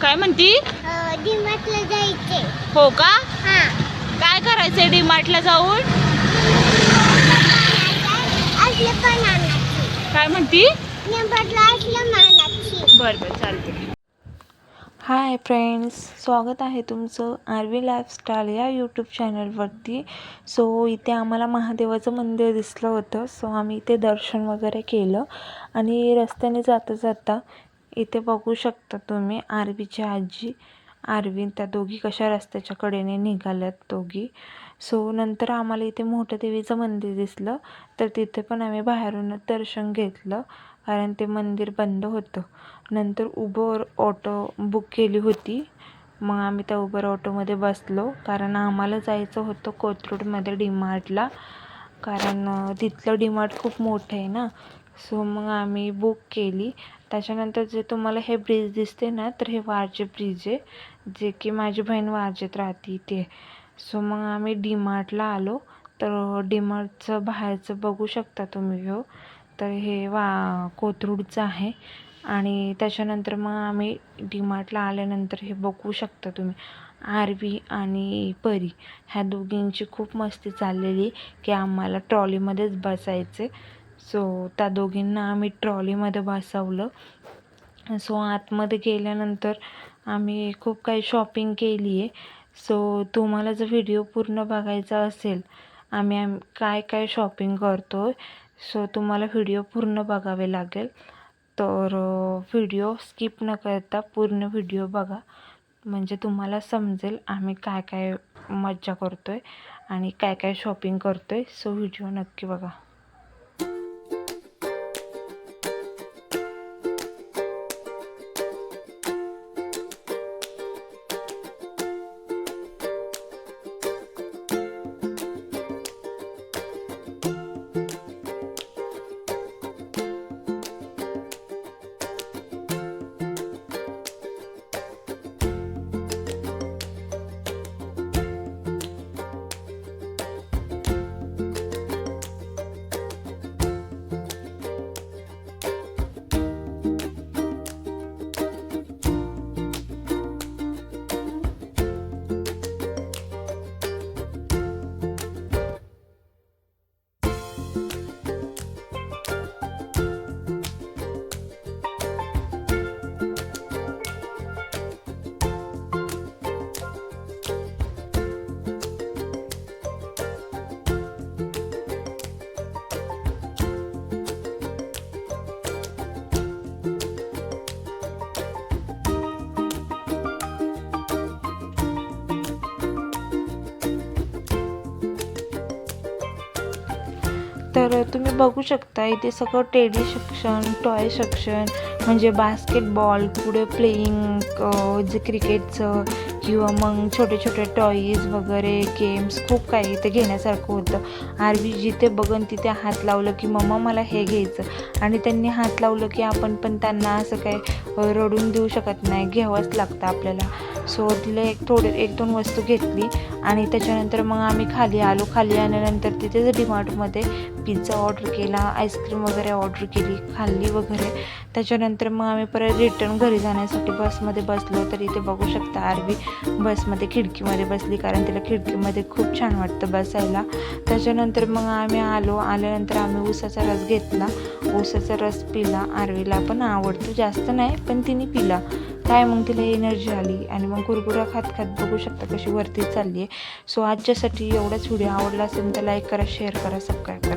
काय म्हणती? डीमार्टला जायचे. हो का? हां. काय करायचंय डीमार्टला जाऊन? असलं पण आणायची. काय म्हणती? डीमार्टला असलं आणायची. बरं चालते. हाय फ्रेंड्स, स्वागत आहे तुमचं आरवी लाईफस्टाईल या यूट्यूब चॅनलवरती. सो इथे आम्हाला महादेवाचं मंदिर दिसलं होतं. सो आम्ही इथे दर्शन वगैरे केलं आणि रस्त्याने जाता जाता इथे बघू शकता तुम्ही आरवीची आजी आरवी त्या दोघी कशा रस्त्याच्या कडेने निघाल्यात दोघी. सो नंतर आम्हाला इथे मोठं देवीचं मंदिर दिसलं, तर तिथे पण आम्ही बाहेरूनच दर्शन घेतलं कारण ते मंदिर बंद होतं. नंतर उबर ऑटो बुक केली होती. मग आम्ही त्या उबर ऑटोमध्ये बसलो कारण आम्हाला जायचं होतं कोथरूडमध्ये डीमार्टला, कारण तिथलं डीमार्ट खूप मोठं आहे ना. सो मग आम्ही बुक केली. त्याच्यानंतर जे तुम्हाला हे ब्रिज दिसते ना, तर हे वारजे ब्रिज आहे, जे की माझी बहीण वारजेत राहते ते. सो मग आम्ही डीमार्टला आलो. तर डीमार्टचं बाहेरचं बघू शकता तुम्ही व्ह्यू. तर हे कोथरूडचं आहे. आणि त्याच्यानंतर मग आम्ही डीमार्टला आल्यानंतर हे बघू शकता तुम्ही आरवी आणि परी ह्या दोघींची खूप मस्ती चाललेली की आम्हाला ट्रॉलीमध्येच बसायचे. सो त्या दोघींना आम्ही ट्रॉलीमध्ये बसवलं. सो आतमध्ये गेल्यानंतर आम्ही खूप काही शॉपिंग केली आहे. सो तुम्हाला जर व्हिडिओ पूर्ण बघायचा असेल आम्ही काय काय शॉपिंग करतो, सो तुम्हाला व्हिडिओ पूर्ण बघावे लागेल. तर व्हिडिओ स्किप न करता पूर्ण व्हिडिओ बघा, म्हणजे तुम्हाला समजेल आम्ही काय काय मज्जा करतो आहे आणि काय काय शॉपिंग करतो आहे. सो व्हिडिओ नक्की बघा. तर तुम्ही बघू शकता इथे सगळं टेडी सेक्शन, टॉय सेक्शन, म्हणजे बास्केटबॉल, पुढे प्लेईंग जे क्रिकेटचं किंवा मग छोटे छोटे टॉईज वगैरे गेम्स खूप काही इथे घेण्यासारखं होतं. आरवी जिथे बघन तिथे हात लावलं की मम्मा मला हे घ्यायचं, आणि त्यांनी हात लावलं की आपण पण त्यांना असं काही रडून देऊ शकत नाही, घ्यावंच लागतं आपल्याला. सो तिला एक दोन वस्तू घेतली आणि त्याच्यानंतर मग आम्ही खाली आलो. खाली आल्यानंतर तिथेच डीमार्टमध्ये पिझ्झा ऑर्डर केला, आईस्क्रीम वगैरे ऑर्डर केली, खाल्ली वगैरे. त्याच्यानंतर मग आम्ही परत रिटर्न घरी जाण्यासाठी बसमध्ये बसलो. तर इथे बघू शकता आरवी बसमध्ये खिडकीमध्ये बसली कारण तिला खिडकीमध्ये खूप छान वाटतं बसायला. त्याच्यानंतर मग आम्ही आल्यानंतर आम्ही ऊसाचा रस घेतला, ऊसाचा रस पिला. आरवीला पण आवडतो, जास्त नाही पण तिने पिला. काय मग तिला एनर्जी आली आणि मग कुरकुरा खात खात बघू शकता कशी वरती चालली आहे. सो आजच्यासाठी एवढाच व्हिडिओ आवडला असेल तर लाईक करा, शेअर करा, सबस्क्राईब करा.